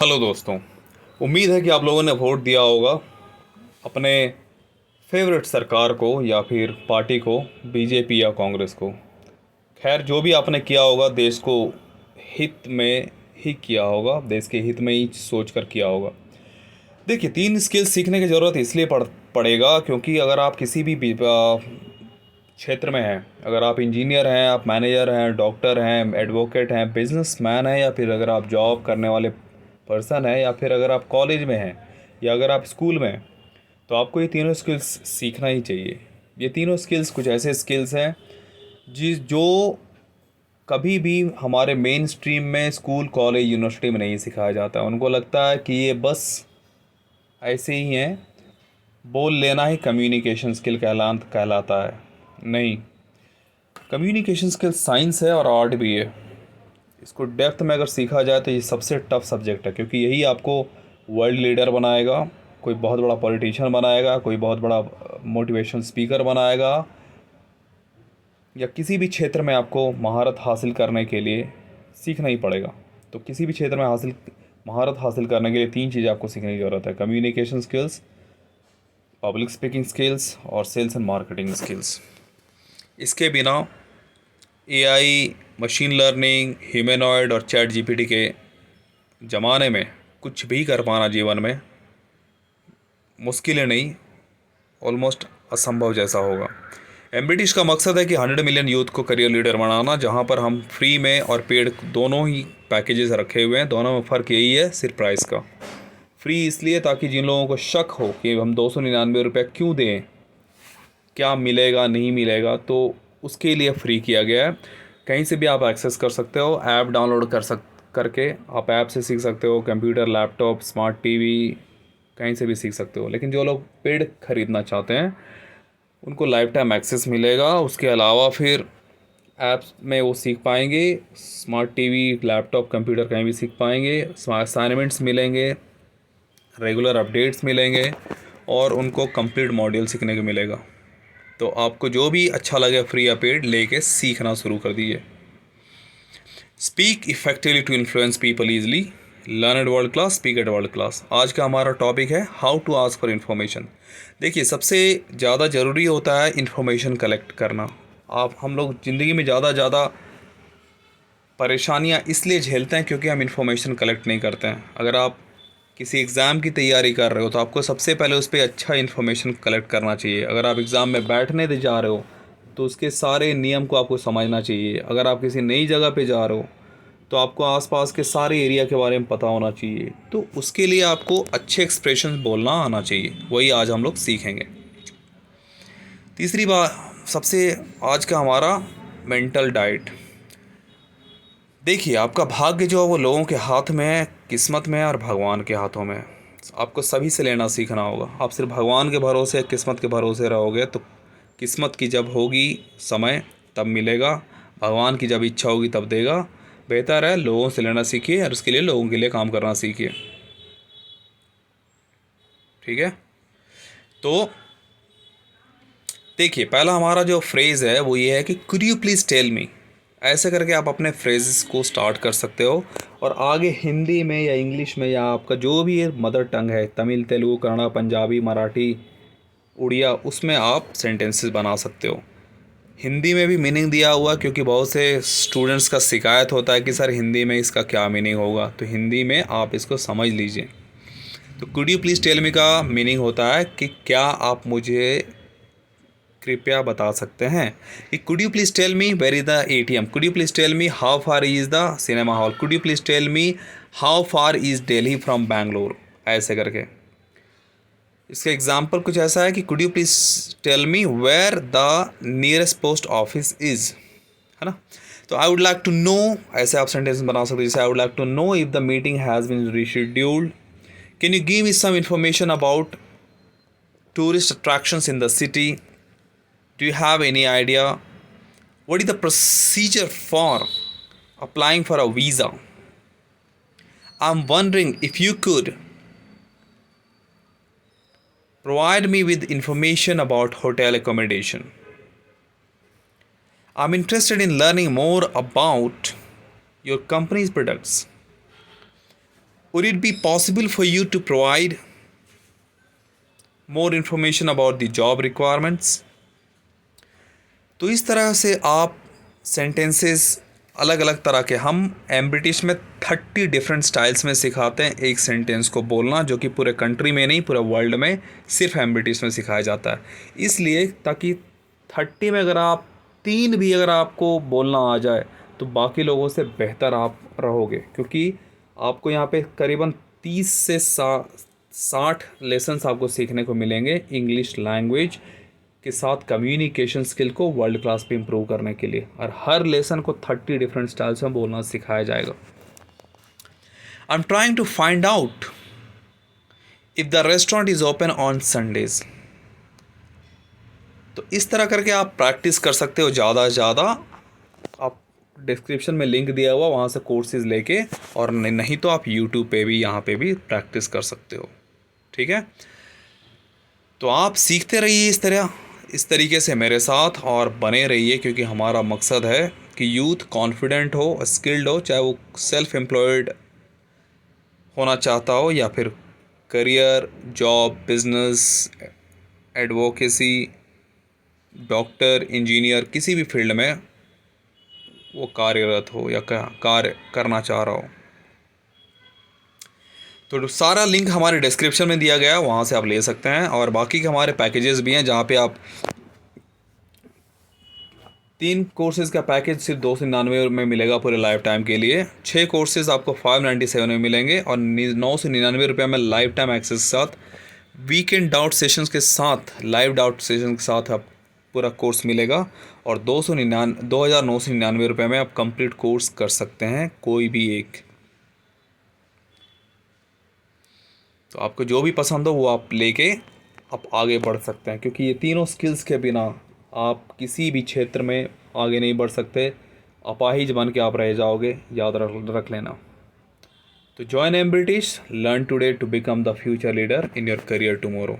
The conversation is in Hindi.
हेलो दोस्तों। उम्मीद है कि आप लोगों ने वोट दिया होगा अपने फेवरेट सरकार को या फिर पार्टी को, बीजेपी या कांग्रेस को। खैर, जो भी आपने किया होगा देश को हित में ही किया होगा, देश के हित में ही सोच कर किया होगा। देखिए, 3 स्किल्स सीखने की ज़रूरत इसलिए पड़ेगा क्योंकि अगर आप किसी भी क्षेत्र में हैं, अगर आप इंजीनियर हैं, आप मैनेजर हैं, डॉक्टर हैं, एडवोकेट हैं, बिजनेसमैन हैं, या फिर अगर आप जॉब करने वाले पर्सन हैं, या फिर अगर आप कॉलेज में हैं, या अगर आप स्कूल में हैं, तो आपको ये तीनों स्किल्स सीखना ही चाहिए। ये तीनों स्किल्स कुछ ऐसे स्किल्स हैं जो कभी भी हमारे मेन स्ट्रीम में स्कूल, कॉलेज, यूनिवर्सिटी में नहीं सिखाया जाता। उनको लगता है कि ये बस ऐसे ही हैं, बोल लेना ही कम्युनिकेशन स्किल कहलाता है। नहीं, कम्युनिकेशन स्किल साइंस है और आर्ट भी है। इसको डेप्थ में अगर सीखा जाए तो ये सबसे टफ सब्जेक्ट है, क्योंकि यही आपको वर्ल्ड लीडर बनाएगा, कोई बहुत बड़ा पॉलिटिशियन बनाएगा, कोई बहुत बड़ा मोटिवेशन स्पीकर बनाएगा, या किसी भी क्षेत्र में आपको महारत हासिल करने के लिए सीखना ही पड़ेगा। तो किसी भी क्षेत्र में महारत हासिल करने के लिए 3 चीज़ें आपको सीखने की ज़रूरत है: communication skills, public speaking skills और सेल्स एंड मार्केटिंग स्किल्स। इसके बिना एआई, मशीन लर्निंग, ह्यूमनॉइड और चैट जीपीटी के ज़माने में कुछ भी कर पाना जीवन में मुश्किल है नहीं, ऑलमोस्ट असंभव जैसा होगा। एमबीटीज का मकसद है कि 100 मिलियन यूथ को करियर लीडर बनाना, जहां पर हम फ्री में और पेड दोनों ही पैकेजेस रखे हुए हैं। दोनों में फ़र्क यही है, सिर्फ प्राइस का। फ्री इसलिए ताकि जिन लोगों को शक हो कि हम 299 रुपये क्यों दें, क्या मिलेगा नहीं मिलेगा, तो उसके लिए फ्री किया गया है। कहीं से भी आप एक्सेस कर सकते हो, ऐप डाउनलोड करके आप ऐप से सीख सकते हो, कंप्यूटर, लैपटॉप, स्मार्ट टीवी, कहीं से भी सीख सकते हो। लेकिन जो लोग पेड ख़रीदना चाहते हैं उनको लाइफ टाइम एक्सेस मिलेगा। उसके अलावा फिर ऐप्स में वो सीख पाएंगे, स्मार्ट टीवी, लैपटॉप, कंप्यूटर कहीं भी सीख पाएंगे, असाइनमेंट्स मिलेंगे, रेगुलर अपडेट्स मिलेंगे और उनको कंप्लीट मॉड्यूल सीखने को मिलेगा। तो आपको जो भी अच्छा लगे, फ्री या पेड, लेके सीखना शुरू कर दीजिए। Speak effectively to influence people easily, learn at world class, speak at world class. आज का हमारा टॉपिक है how to ask for information. देखिए, सबसे ज़्यादा ज़रूरी होता है इन्फॉर्मेशन कलेक्ट करना। हम लोग ज़िंदगी में ज़्यादा परेशानियां इसलिए झेलते हैं क्योंकि हम इन्फॉर्मेशन कलेक्ट नहीं करते हैं। अगर आप किसी एग्ज़ाम की तैयारी कर रहे हो तो आपको सबसे पहले उस पर अच्छा इन्फॉर्मेशन कलेक्ट करना चाहिए। अगर आप एग्ज़ाम में बैठने दे जा रहे हो तो उसके सारे नियम को आपको समझना चाहिए। अगर आप किसी नई जगह पे जा रहे हो तो आपको आसपास के सारे एरिया के बारे में पता होना चाहिए। तो उसके लिए आपको अच्छे एक्सप्रेशन बोलना आना चाहिए। वही आज हम लोग सीखेंगे। तीसरी बात, सबसे आज का हमारा मेंटल डाइट। देखिए, आपका भाग्य जो है वो लोगों के हाथ में है, किस्मत में है और भगवान के हाथों में है। आपको सभी से लेना सीखना होगा। आप सिर्फ भगवान के भरोसे, किस्मत के भरोसे रहोगे तो किस्मत की जब होगी समय तब मिलेगा, भगवान की जब इच्छा होगी तब देगा। बेहतर है लोगों से लेना सीखिए और उसके लिए लोगों के लिए काम करना सीखिए। ठीक है, तो देखिए, पहला हमारा जो फ्रेज़ है वो ये है कि could you please tell me. ऐसे करके आप अपने फ्रेजेस को स्टार्ट कर सकते हो और आगे हिंदी में या इंग्लिश में या आपका जो भी मदर टंग है, तमिल, तेलुगु, कन्नड़ा, पंजाबी, मराठी, उड़िया, उसमें आप सेंटेंसेस बना सकते हो। हिंदी में भी मीनिंग दिया हुआ, क्योंकि बहुत से स्टूडेंट्स का शिकायत होता है कि सर हिंदी में इसका क्या मीनिंग होगा, तो हिंदी में आप इसको समझ लीजिए। तो could you please tell me का मीनिंग होता है कि क्या आप मुझे कृपया बता सकते हैं कि could you please tell me where is the ATM, could you please tell me how far is the cinema hall, could you please tell me how far is Delhi from Bangalore. ऐसे करके इसका एग्जाम्पल कुछ ऐसा है कि could you please tell me where the nearest post office is, है ना। तो I would like to know, ऐसे आप सेंटेंस बना सकते हैं जैसे आई would like to know if the meeting has been rescheduled, can you give me some information about tourist attractions in the city, do you have any idea what is the procedure for applying for a visa? I'm wondering if you could provide me with information about hotel accommodation. I'm interested in learning more about your company's products. Would it be possible for you to provide more information about the job requirements? तो इस तरह से आप सेंटेंसेस अलग अलग तरह के, हम ब्रिटिश में 30 डिफरेंट स्टाइल्स में सिखाते हैं एक सेंटेंस को बोलना, जो कि पूरे कंट्री में नहीं पूरे वर्ल्ड में सिर्फ ब्रिटिश में सिखाया जाता है। इसलिए ताकि 30 में अगर आप 3 भी अगर आपको बोलना आ जाए तो बाकी लोगों से बेहतर आप रहोगे, क्योंकि आपको यहाँ पे करीबन 30 से 60 लेसन्स आपको सीखने को मिलेंगे इंग्लिश लैंग्वेज के साथ कम्युनिकेशन स्किल को वर्ल्ड क्लास पे इम्प्रूव करने के लिए, और हर लेसन को 30 डिफरेंट स्टाइल्स में बोलना सिखाया जाएगा। I am trying to find out if the restaurant is open on Sundays. तो इस तरह करके आप प्रैक्टिस कर सकते हो ज़्यादा से ज़्यादा। आप डिस्क्रिप्शन में लिंक दिया हुआ, वहाँ से कोर्सेज लेके, और नहीं तो आप यूट्यूब पे भी यहाँ पे भी प्रैक्टिस कर सकते हो। ठीक है, तो आप सीखते रहिए इस तरीके से मेरे साथ, और बने रहिए, क्योंकि हमारा मकसद है कि यूथ कॉन्फिडेंट हो, स्किल्ड हो, चाहे वो सेल्फ एम्प्लॉयड होना चाहता हो या फिर career, job, business, advocacy, doctor, engineer, किसी भी फील्ड में वो कार्यरत हो या कार्य करना चाह रहा हो। तो सारा लिंक हमारे डिस्क्रिप्शन में दिया गया है, वहाँ से आप ले सकते हैं। और बाकी के हमारे पैकेजेस भी हैं, जहाँ पे आप 3 कोर्सेज का पैकेज सिर्फ 299 में मिलेगा पूरे लाइफ टाइम के लिए। 6 कोर्सेज आपको 597 में मिलेंगे, और 999 रुपये में लाइफ टाइम एक्सेस के साथ, वीकेंड डाउट सेशंस के साथ, लाइव डाउट सेशन के साथ आप पूरा कोर्स मिलेगा। और 2,999 रुपये में आप कंप्लीट कोर्स कर सकते हैं, कोई भी एक। तो आपको जो भी पसंद हो वो आप लेके आप आगे बढ़ सकते हैं, क्योंकि ये तीनों स्किल्स के बिना आप किसी भी क्षेत्र में आगे नहीं बढ़ सकते। अपाहिज बन के आप रह जाओगे, याद रख लेना। तो join British, learn today to become the future leader in your career tomorrow.